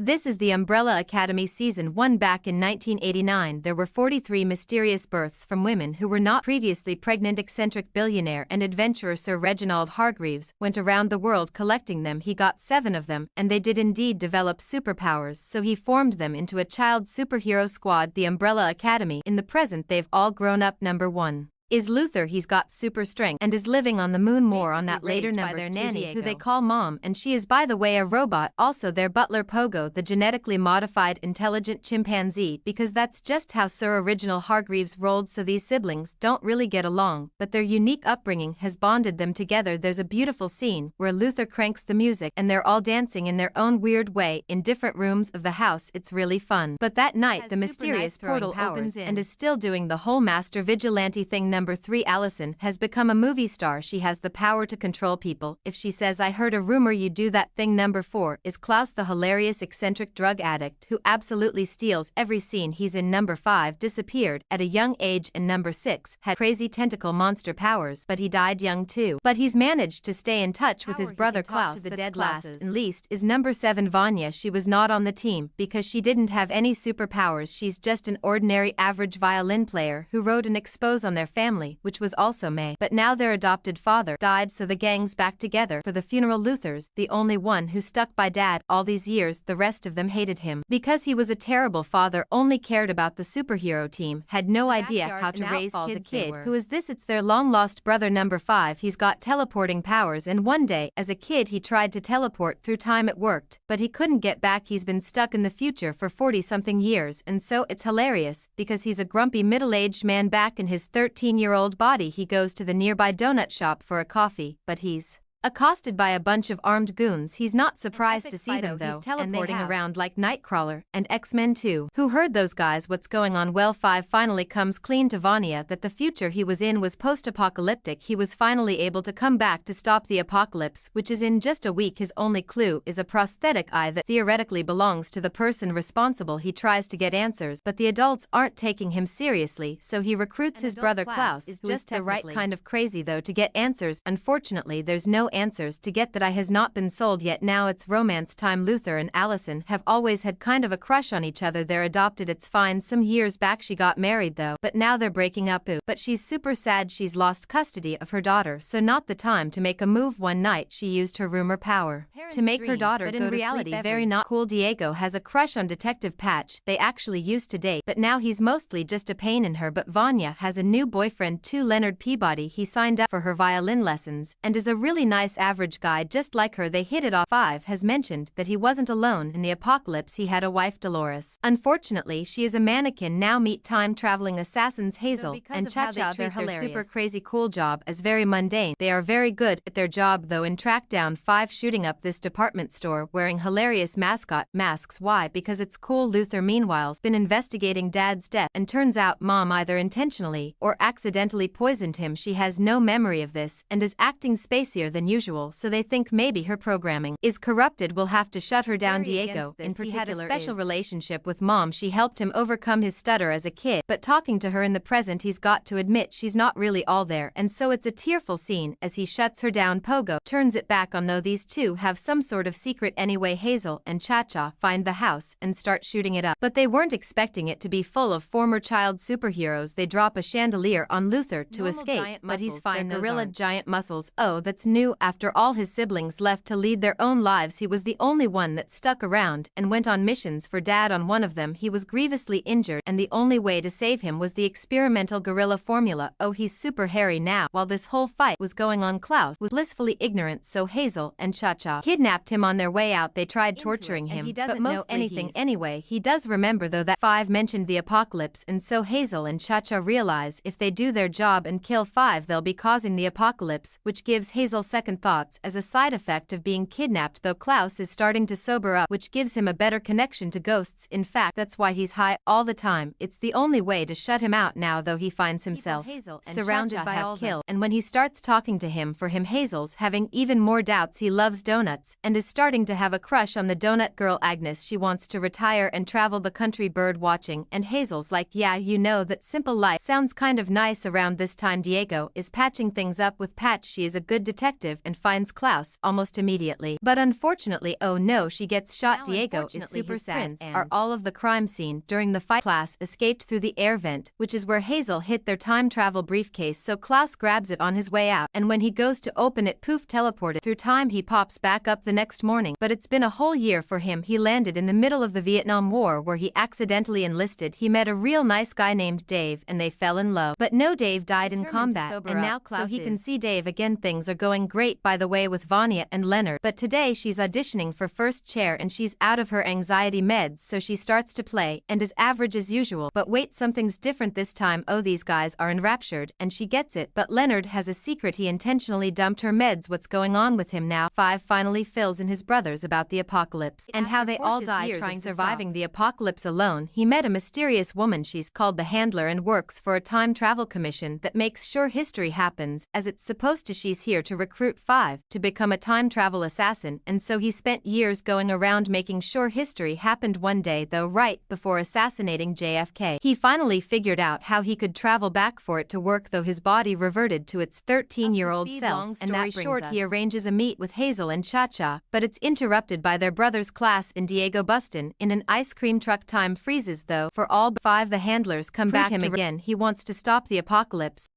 This is the Umbrella Academy Season 1. Back in 1989, there were 43 mysterious births from women who were not previously pregnant. Eccentric billionaire and adventurer Sir Reginald Hargreaves went around the world collecting them. He got 7 of them, and they did indeed develop superpowers, so he formed them into a child superhero squad, the Umbrella Academy. In the present, they've all grown up. Number 1 is Luther. He's got super strength and is living on the moon. More on that later. Number their nanny, Diego, who they call Mom, and she is, by the way, a robot. Also their butler Pogo, the genetically modified intelligent chimpanzee, because that's just how Sir Reginald Hargreaves rolled. So these siblings don't really get along, but their unique upbringing has bonded them together. There's a beautiful scene where Luther cranks the music and they're all dancing in their own weird way in different rooms of the house. It's really fun. But that night the mysterious portal opens and is still doing the whole master vigilante thing. Number 3, Allison has become a movie star. She has the power to control people. If she says, "I heard a rumor you do that thing." Number 4 is Klaus, the hilarious eccentric drug addict who absolutely steals every scene he's in. Number 5 disappeared at a young age, and Number 6 had crazy tentacle monster powers, but he died young too. But he's managed to stay in touch with his brother Klaus. The dead last and least is Number 7, Vanya. She was not on the team because she didn't have any superpowers. She's just an ordinary average violin player who wrote an expose on their family, which was also May. But now their adopted father died, so the gang's back together for the funeral. Luther's the only one who stuck by Dad all these years. The rest of them hated him because he was a terrible father, only cared about the superhero team, had no idea how to raise kids. A kid. Who is this? It's their long-lost brother. Number 5, he's got teleporting powers, and one day as a kid he tried to teleport through time. It worked, but he couldn't get back. He's been stuck in the future for 40-something years, and so it's hilarious because he's a grumpy middle-aged man back in his 13-year-old body. He goes to the nearby donut shop for a coffee, but he's accosted by a bunch of armed goons. He's not surprised to see them though, he's teleporting around like Nightcrawler and X-Men 2. Who heard those guys? What's going on? Well, 5 finally comes clean to Vanya that the future he was in was post-apocalyptic. He was finally able to come back to stop the apocalypse, which is in just a week. His only clue is a prosthetic eye that theoretically belongs to the person responsible. He tries to get answers, but the adults aren't taking him seriously, so he recruits his brother Klaus, who is the right kind of crazy though to get answers. Unfortunately, there's no answers to get. That eye has not been sold yet. Now it's romance time. Luther and Allison have always had kind of a crush on each other. They're adopted. It's fine. Some years back she got married though, but now they're breaking up. But she's super sad. She's lost custody of her daughter, so not the time to make a move. One night she used her rumor power to make her daughter go to sleep. But in reality, very not cool. Diego has a crush on Detective Patch. They actually used to date, but now he's mostly just a pain in her. But Vanya has a new boyfriend too, Leonard Peabody. He signed up for her violin lessons and is a really nice average guy just like her. They hit it off. 5 has mentioned that he wasn't alone in the apocalypse. He had a wife, Dolores. Unfortunately, she is a mannequin now. Meet time-traveling assassins Hazel and Cha-Cha. They're their super crazy cool job as very mundane. They are very good at their job though and track down 5 shooting up this department store wearing hilarious mascot masks. Why? Because it's cool. Luther meanwhile's been investigating Dad's death, and turns out Mom either intentionally or accidentally poisoned him. She has no memory of this and is acting spacier than usual, so they think maybe her programming is corrupted. We'll have to shut her down. Diego, in particular, had a special relationship with Mom. She helped him overcome his stutter as a kid, but talking to her in the present, he's got to admit she's not really all there, and so it's a tearful scene as he shuts her down. Pogo turns it back on though. These two have some sort of secret anyway. Hazel and Cha-Cha find the house and start shooting it up, but they weren't expecting it to be full of former child superheroes. They drop a chandelier on Luther to escape, but he's fine. Gorilla giant muscles. Oh, that's new. After all his siblings left to lead their own lives, he was the only one that stuck around and went on missions for Dad. On one of them he was grievously injured, and the only way to save him was the experimental gorilla formula. Oh, he's super hairy now. While this whole fight was going on, Klaus was blissfully ignorant, so Hazel and Cha-Cha kidnapped him. On their way out they tried torturing him, but most anything anyway. He does remember though that 5 mentioned the apocalypse, and so Hazel and Cha-Cha realize if they do their job and kill 5 they'll be causing the apocalypse, which gives Hazel second thoughts as a side effect of being kidnapped. Though Klaus is starting to sober up, which gives him a better connection to ghosts. In fact, that's why he's high all the time. It's the only way to shut him out now though. He finds himself surrounded by all kill, and when he starts talking to him for him, Hazel's having even more doubts. He loves donuts and is starting to have a crush on the donut girl Agnes. She wants to retire and travel the country bird watching, and Hazel's like, yeah, you know, that simple life sounds kind of nice. Around this time Diego is patching things up with Patch. She is a good detective and finds Klaus almost immediately. But unfortunately, oh no, she gets shot. Diego is super sad and are all of the crime scene during the fight. Klaus escaped through the air vent, which is where Hazel hid their time travel briefcase, so Klaus grabs it on his way out, and when he goes to open it, poof, teleported through time. He pops back up the next morning, but it's been a whole year for him. He landed in the middle of the Vietnam War where he accidentally enlisted. He met a real nice guy named Dave and they fell in love. But no, Dave died in combat, and now Klaus so he can see Dave again. Things are going great, by the way, with Vanya and Leonard, but today she's auditioning for first chair and she's out of her anxiety meds, so she starts to play and is average as usual. But wait, something's different this time. Oh, these guys are enraptured, and she gets it, but Leonard has a secret. He intentionally dumped her meds. What's going on with him now? 5 finally fills in his brothers about the apocalypse and how they all died trying surviving the apocalypse alone. He met a mysterious woman. She's called the Handler and works for a time travel commission that makes sure history happens as it's supposed to. She's here to recruit 5 to become a time travel assassin, and so he spent years going around making sure history happened. One day though, right before assassinating JFK, he finally figured out how he could travel back for it to work, though his body reverted to its 13-year-old self, and that short he arranges a meet with Hazel and Cha-Cha, but it's interrupted by their brothers Klaus and Diego bustin' in an ice cream truck. Time freezes though for all but 5. The Handlers come back him again. He wants to stop the apocalypse,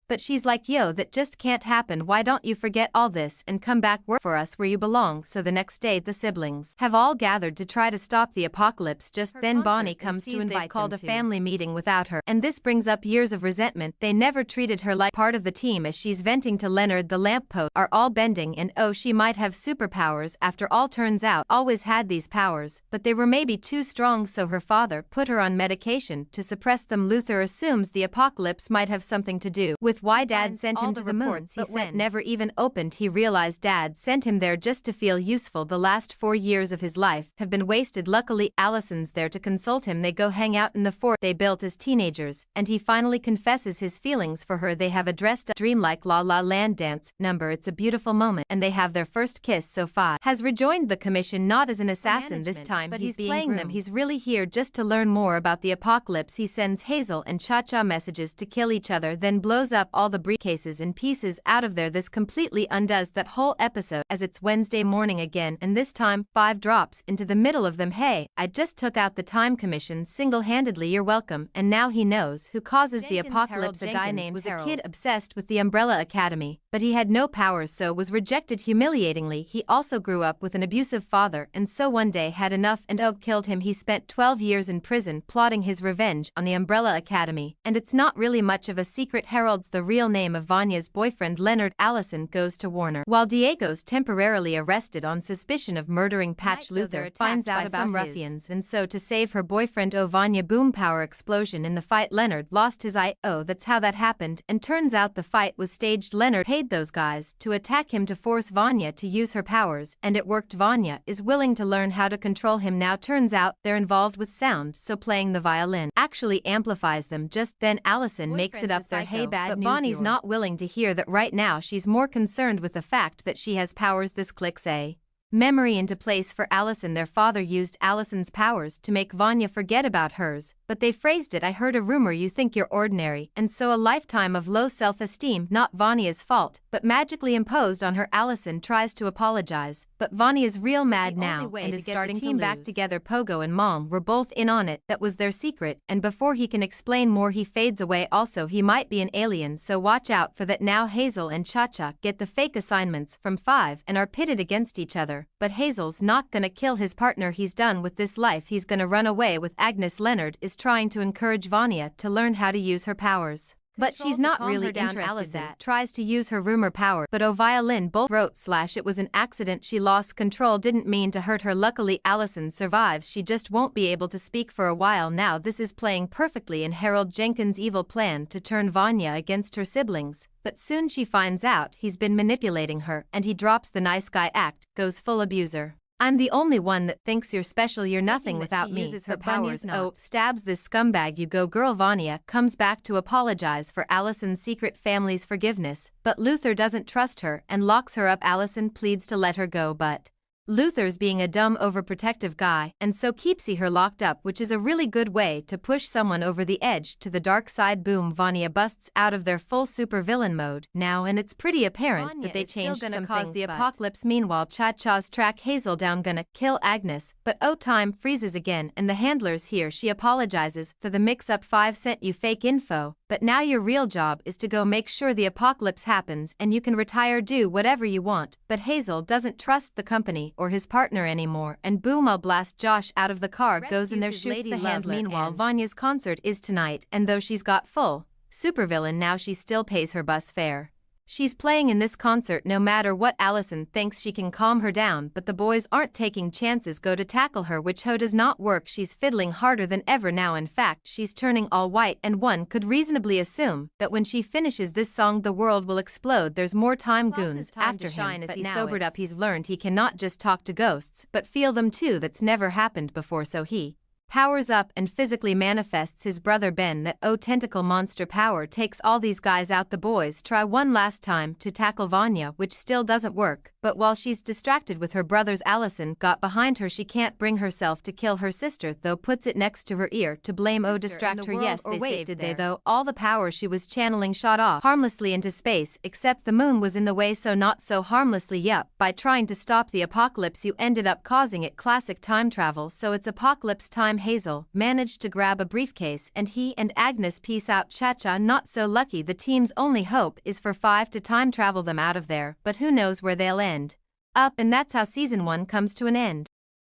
but she's like, yo, that just can't happen. Why don't you forget all this and come back work for us where you belong? So the next day the siblings have all gathered to try to stop the apocalypse. Just then Bonnie comes to invite called a family meeting without her, and this brings up years of resentment. They never treated her like part of the team as she's venting to Leonard. The lampposts are all bending and oh, she might have superpowers after all. Turns out always had these powers, but they were maybe too strong, so her father put her on medication to suppress them. Luther assumes the apocalypse might have something to do with why Dad sent him to the moon, but when never even opened, he realized Dad sent him there just to feel useful. The last 4 years of his life have been wasted. Luckily, Allison's there to consult him. They go hang out in the fort they built as teenagers, and he finally confesses his feelings for her. They have a dressed up dreamlike La La Land dance number. It's a beautiful moment, and they have their first kiss. So Fi has rejoined the commission, not as an assassin this time, but he's playing them. He's really here just to learn more about the apocalypse. He sends Hazel and Cha-Cha messages to kill each other, then blows up all the briefcases and pieces out of there. This completely undoes that whole episode as it's Wednesday morning again, and this time 5 drops into the middle of them. Hey, I just took out the time commission single-handedly. You're welcome. And now he knows who causes the apocalypse. A guy named was a kid obsessed with the Umbrella Academy, but he had no powers, so was rejected humiliatingly. He also grew up with an abusive father, and so one day had enough and killed him. He spent 12 years in prison plotting his revenge on the Umbrella Academy, and it's not really much of a secret. Harold's the real name of Vanya's boyfriend Leonard. Allison goes to Warner, while Diego's temporarily arrested on suspicion of murdering Patch. Luther finds out about some ruffians, and so to save her boyfriend Vanya, boom, power explosion in the fight. Leonard lost his eye. Oh, that's how that happened, and turns out the fight was staged. Leonard paid those guys to attack him to force Vanya to use her powers, and it worked. Vanya is willing to learn how to control him now. Turns out they're involved with sound, so playing the violin actually amplifies them. Just then Allison makes it up there, hey, bad news, but Bonnie's not willing to hear that right now. She's more concerned with the fact that she has powers. This clicks a memory into place for Allison. Their father used Allison's powers to make Vanya forget about hers, but they phrased it, I heard a rumor you think you're ordinary, and so a lifetime of low self-esteem, not Vanya's fault, but magically imposed on her. Allison tries to apologize, but Vanya's real mad now and is starting to team back together. Pogo and Mom were both in on it. That was their secret, and before he can explain more he fades away. Also, he might be an alien, so watch out for that. Now Hazel and Cha-Cha get the fake assignments from 5 and are pitted against each other. But Hazel's not gonna kill his partner. He's done with this life. He's gonna run away with Agnes. Leonard is trying to encourage Vanya to learn how to use her powers, but she's not really interested. Allison tries to use her rumor power, but violin bolt wrote / it was an accident. She lost control, didn't mean to hurt her. Luckily Allison survives. She just won't be able to speak for a while now. This is playing perfectly in Harold Jenkins' evil plan to turn Vanya against her siblings, but soon she finds out he's been manipulating her, and he drops the nice guy act, goes full abuser. I'm the only one that thinks you're special, you're nothing without me. Uses her powers. Stabs this scumbag. You go girl. Vanya comes back to apologize for Allison's secret family's forgiveness, but Luther doesn't trust her and locks her up. Allison pleads to let her go, but Luther's being a dumb overprotective guy and so keeps her locked up, which is a really good way to push someone over the edge to the dark side. Boom, Vanya busts out of their full supervillain mode now, and it's pretty apparent that they changed some things, the apocalypse. Meanwhile, Cha-Cha's track Hazel down, gonna kill Agnes, but oh, time freezes again and the handler's here. She apologizes for the mix-up. 5 cent you fake info, but now your real job is to go make sure the apocalypse happens and you can retire, do whatever you want. But Hazel doesn't trust the company or his partner anymore, and boom, I'll blast Josh out of the car, goes in there, shoots the handler. Meanwhile, Vanya's concert is tonight, and though she's got full supervillain now, she still pays her bus fare. She's playing in this concert no matter what. Allison thinks she can calm her down, but the boys aren't taking chances, go to tackle her, which does not work. She's fiddling harder than ever now. In fact, she's turning all white, and one could reasonably assume that when she finishes this song the world will explode. There's more time goons after him, but he's sobered up. He's learned he cannot just talk to ghosts, but feel them too. That's never happened before, so he powers up and physically manifests his brother Ben. That tentacle monster power takes all these guys out. The boys try one last time to tackle Vanya, which still doesn't work, but while she's distracted with her brothers, Allison got behind her. She can't bring herself to kill her sister, though puts it next to her ear to blame. Distract her. Yes, they saved did they though? All the power she was channeling shot off harmlessly into space, except the moon was in the way, so not so harmlessly. Yup, by trying to stop the apocalypse you ended up causing it. Classic time travel. So it's apocalypse time. Hazel managed to grab a briefcase and he and Agnes peace out. Cha-Cha not so lucky. The team's only hope is for 5 to time travel them out of there, but who knows where they'll end up, and that's how season 1 comes to an end.